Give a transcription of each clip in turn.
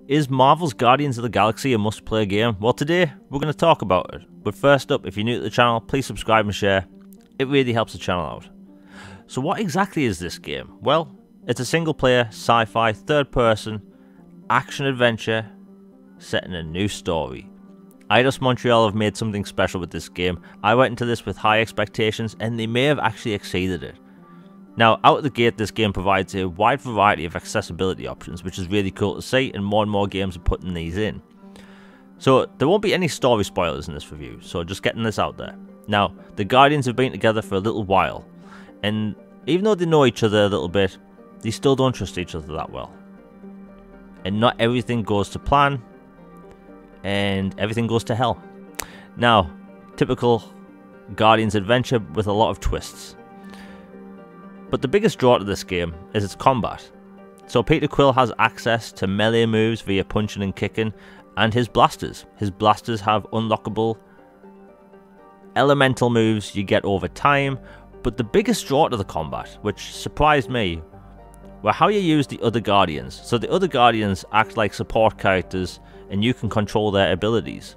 Is Marvel's Guardians of the Galaxy a must-play game? Well, today we're going to talk about it. But first up, if you're new to the channel, please subscribe and share. It really helps the channel out. So what exactly is this game? Well, it's a single-player, sci-fi, third-person, action-adventure set in a new story. Eidos Montreal have made something special with this game. I went into this with high expectations and they may have actually exceeded it. Now, out of the gate, this game provides a wide variety of accessibility options, which is really cool to see, and more games are putting these in. So, there won't be any story spoilers in this review, so just getting this out there. Now, the Guardians have been together for a little while, and even though they know each other a little bit, they still don't trust each other that well. And not everything goes to plan, and everything goes to hell. Now, typical Guardians adventure with a lot of twists. But the biggest draw to this game is its combat. So Peter Quill has access to melee moves via punching and kicking, and his blasters. His blasters have unlockable elemental moves you get over time, but the biggest draw to the combat, which surprised me, were how you use the other Guardians. So the other Guardians act like support characters, and you can control their abilities.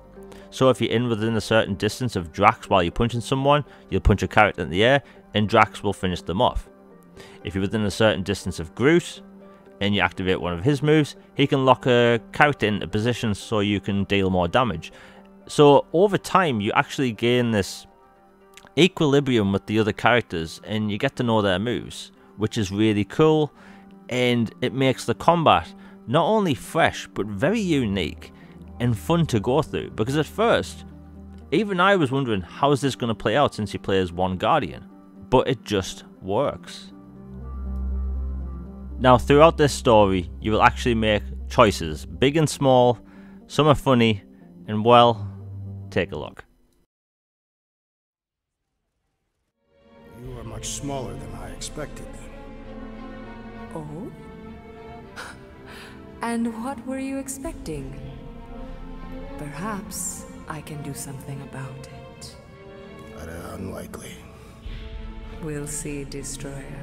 So if you're in within a certain distance of Drax while you're punching someone, you'll punch a character in the air, and Drax will finish them off. If you're within a certain distance of Groot, and you activate one of his moves, he can lock a character into position so you can deal more damage. So over time, you actually gain this equilibrium with the other characters, and you get to know their moves, which is really cool, and it makes the combat not only fresh, but very unique and fun to go through. Because at first, even I was wondering, how is this going to play out since you play as one Guardian? But it just works. Now, throughout this story, you will actually make choices, big and small. Some are funny, and well, take a look. You are much smaller than I expected. Oh? And what were you expecting? Perhaps I can do something about it. Unlikely. We'll see, Destroyer.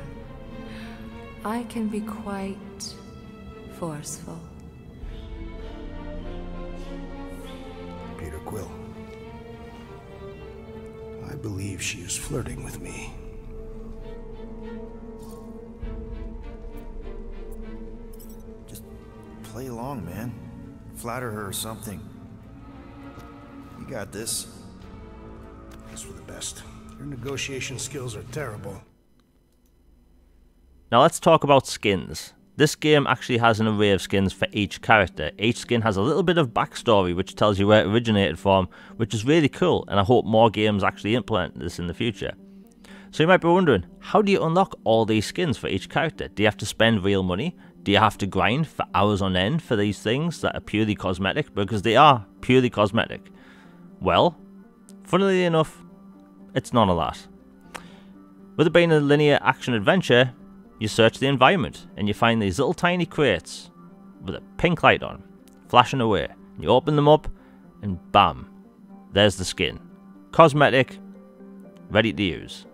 I can be quite forceful. Peter Quill. I believe she is flirting with me. Just play along, man. Flatter her or something. You got this. That's for the best. Your negotiation skills are terrible. Now let's talk about skins. This game actually has an array of skins for each character. Each skin has a little bit of backstory which tells you where it originated from, which is really cool, and I hope more games actually implement this in the future. So you might be wondering, how do you unlock all these skins for each character? Do you have to spend real money? Do you have to grind for hours on end for these things that are purely cosmetic? Because they are purely cosmetic. Well, funnily enough, it's none of that. With it being a linear action adventure, you search the environment and you find these little tiny crates with a pink light on, flashing away. You open them up and bam, there's the skin. Cosmetic, ready to use.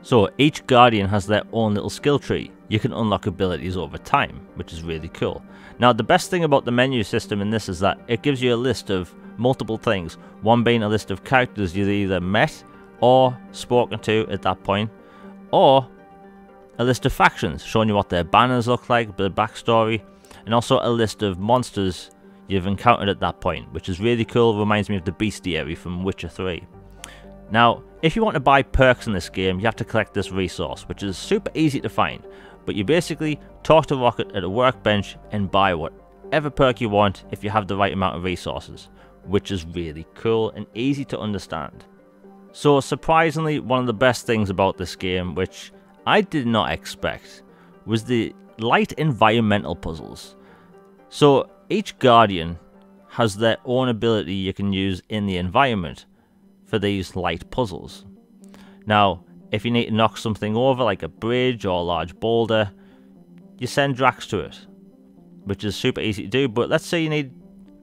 So each Guardian has their own little skill tree. You can unlock abilities over time, which is really cool. Now the best thing about the menu system in this is that it gives you a list of multiple things. One being a list of characters you've either met or spoken to at that point, or a list of factions showing you what their banners look like, a bit of backstory, and also a list of monsters you've encountered at that point, which is really cool. Reminds me of the bestiary from Witcher 3. Now, if you want to buy perks in this game, you have to collect this resource, which is super easy to find, but you basically talk to Rocket at a workbench and buy whatever perk you want if you have the right amount of resources, which is really cool and easy to understand. So surprisingly, one of the best things about this game, which I did not expect, was the light environmental puzzles. So each Guardian has their own ability you can use in the environment for these light puzzles. Now, if you need to knock something over like a bridge or a large boulder, you send Drax to it, which is super easy to do. But let's say you need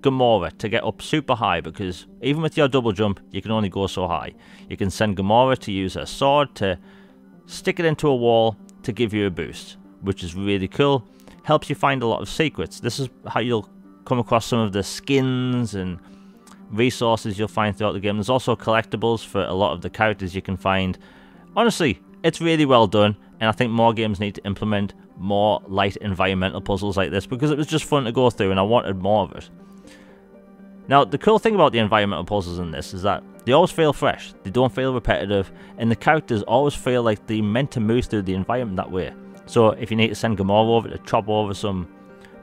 Gamora to get up super high, because even with your double jump you can only go so high. You can send Gamora to use her sword to stick it into a wall to give you a boost, which is really cool. helps you find a lot of secrets. This is how you'll come across some of the skins and resources you'll find throughout the game. There's also collectibles for a lot of the characters you can find. Honestly, it's really well done, and I think more games need to implement more light environmental puzzles like this, because it was just fun to go through and I wanted more of it. Now, the cool thing about the environmental puzzles in this is that they always feel fresh, they don't feel repetitive, and the characters always feel like they're meant to move through the environment that way. So if you need to send Gamora over to chop over some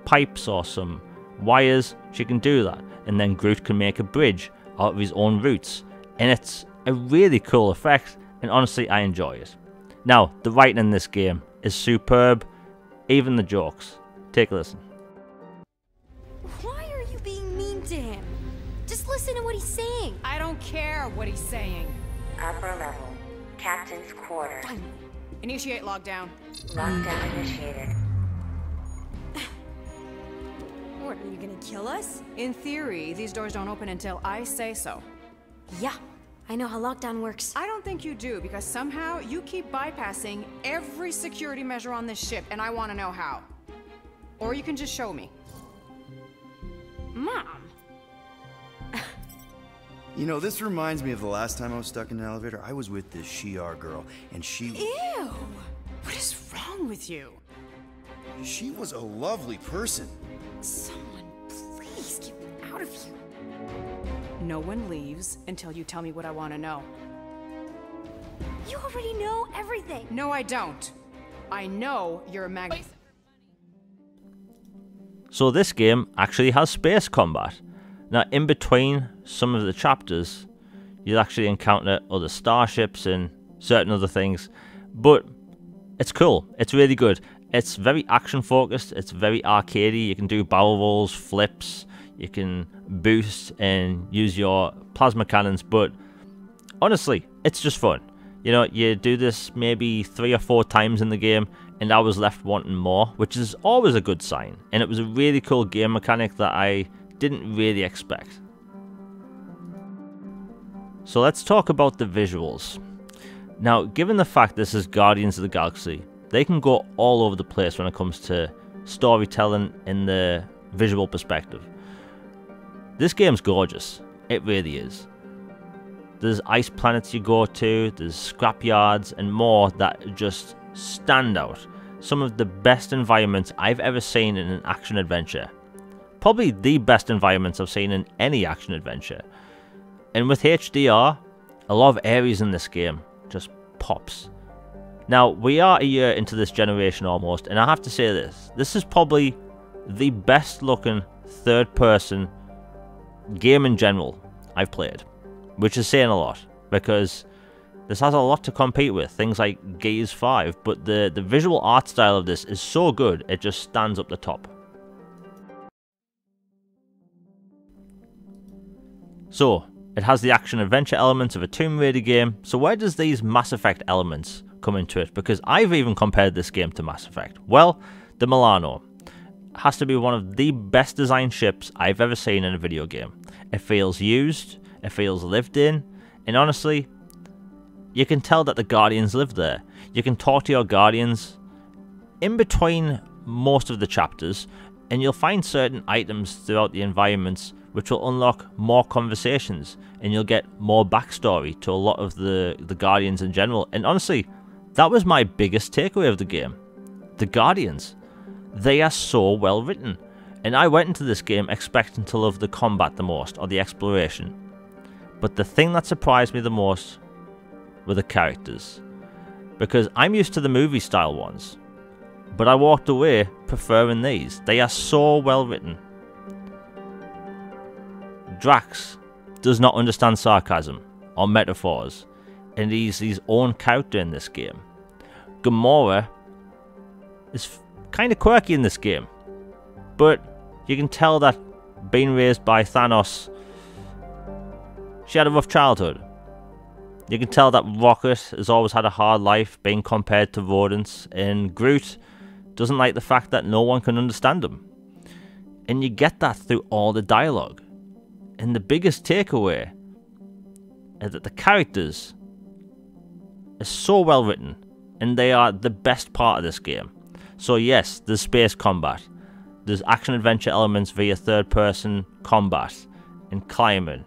pipes or some wires, she can do that, and then Groot can make a bridge out of his own roots, and it's a really cool effect, and honestly I enjoy it. Now, the writing in this game is superb, even the jokes. Take a listen. Why are you being mean to him? Just listen to what he's saying. I don't care what he's saying. Upper level. Captain's quarters. Fine. Initiate lockdown. Lockdown initiated. What, are you gonna kill us? In theory, these doors don't open until I say so. Yeah, I know how lockdown works. I don't think you do, because somehow you keep bypassing every security measure on this ship, and I want to know how. Or you can just show me. Mom! You know, this reminds me of the last time I was stuck in an elevator. I was with this Shi'ar girl, and Ew! What is wrong with you? she was a lovely person. Someone, please get me out of here. No one leaves until you tell me what I want to know. You already know everything. No, I don't. I know you're a mag- So this game actually has space combat. Now, in between some of the chapters, you'll actually encounter other starships and certain other things, but it's cool. It's really good. It's very action focused. It's very arcadey. You can do barrel rolls, flips. You can boost and use your plasma cannons, but honestly, it's just fun. You know, you do this maybe 3 or 4 times in the game, and I was left wanting more, which is always a good sign. And it was a really cool game mechanic that I didn't really expect. So let's talk about the visuals. Now, given the fact this is Guardians of the Galaxy, they can go all over the place when it comes to storytelling in the visual perspective. This game's gorgeous. It really is. There's ice planets you go to, there's scrapyards and more that just stand out. Some of the best environments I've ever seen in an action adventure. Probably the best environments I've seen in any action adventure. And with HDR, a lot of areas in this game just pops. Now, we are a year into this generation almost, and I have to say this is probably the best looking third person game in general I've played, which is saying a lot, because this has a lot to compete with, things like Gears 5, but the visual art style of this is so good, it just stands up the top. So, it has the action-adventure elements of a Tomb Raider game, so where does these Mass Effect elements come into it? Because I've even compared this game to Mass Effect. Well, the Milano has to be one of the best designed ships I've ever seen in a video game. It feels used, it feels lived in, and honestly, you can tell that the Guardians live there. You can talk to your Guardians in between most of the chapters, and you'll find certain items throughout the environments which will unlock more conversations, and you'll get more backstory to a lot of the Guardians in general. And honestly, that was my biggest takeaway of the game. The Guardians. They are so well written. And I went into this game expecting to love the combat the most, or the exploration. But the thing that surprised me the most were the characters. Because I'm used to the movie style ones, but I walked away preferring these. They are so well written. Drax does not understand sarcasm or metaphors, and he's his own character in this game. Gamora is kind of quirky in this game, but you can tell that being raised by Thanos, she had a rough childhood. You can tell that Rocket has always had a hard life being compared to rodents, and Groot doesn't like the fact that no one can understand him. And you get that through all the dialogue. And the biggest takeaway is that the characters are so well written, and they are the best part of this game. So yes, there's space combat. There's action-adventure elements via third-person combat and climbing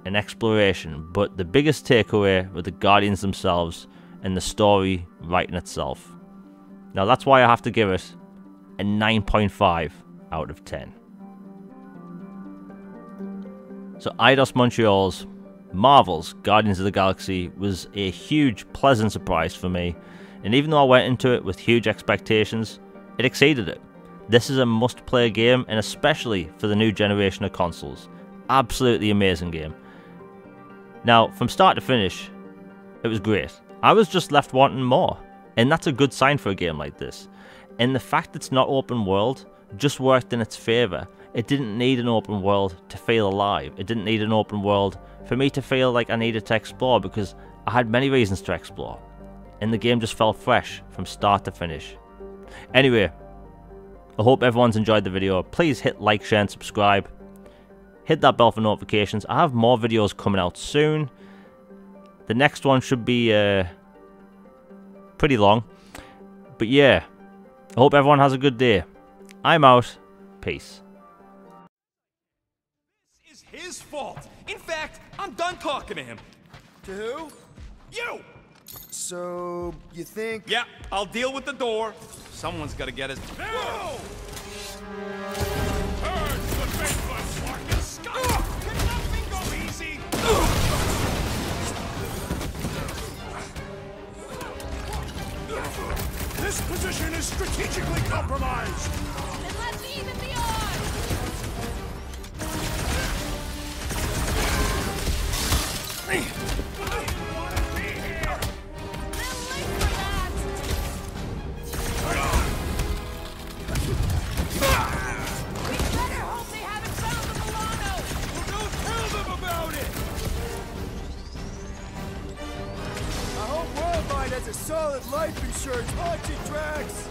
and exploration. But the biggest takeaway were the Guardians themselves and the story writing itself. Now that's why I have to give it a 9.5 out of 10. So Eidos Montreal's Marvel's Guardians of the Galaxy was a huge, pleasant surprise for me, and even though I went into it with huge expectations, it exceeded it. This is a must-play game, and especially for the new generation of consoles. Absolutely amazing game. Now, from start to finish, it was great. I was just left wanting more, and that's a good sign for a game like this. And the fact it's not open world just worked in its favour. It didn't need an open world to feel alive. It didn't need an open world for me to feel like I needed to explore, because I had many reasons to explore. And the game just felt fresh from start to finish. Anyway, I hope everyone's enjoyed the video. Please hit like, share and subscribe. Hit that bell for notifications. I have more videos coming out soon. The next one should be pretty long. But yeah, I hope everyone has a good day. I'm out. Peace. This is his fault. In fact, I'm done talking to him. To who? You! So, you think? Yeah, I'll deal with the door. Someone's gotta get his... No! Turn the faithless Marcus Scott! Can nothing go easy? This position is strategically compromised. Then let's even the odds! I didn't want to be here. They'll live for that! Turn on. We better hope they haven't found the Milano! Well, don't tell them about it! I hope Worldwide has a solid life insurance. Watch it, Drax!